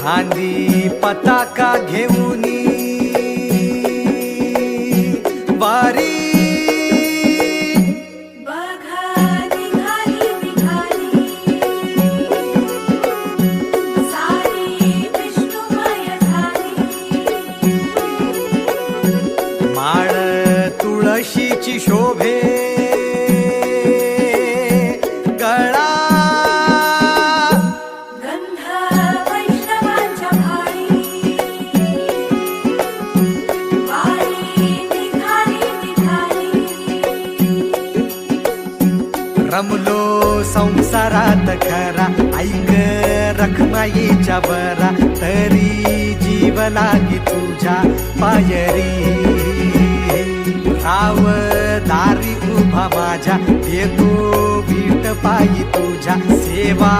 खांदी पताका घेऊनी वारी माळ तुळशीची शोभे गळा गंध वैष्णवांच्या भाळी वारी निघाली रमलो संसारात खरा ऐक रखमाईच्या बरा तरी जीव लागी तुझ्या पायरी राव दारी उभा माझ्या येतो वीट पायी तुझ्या सेवा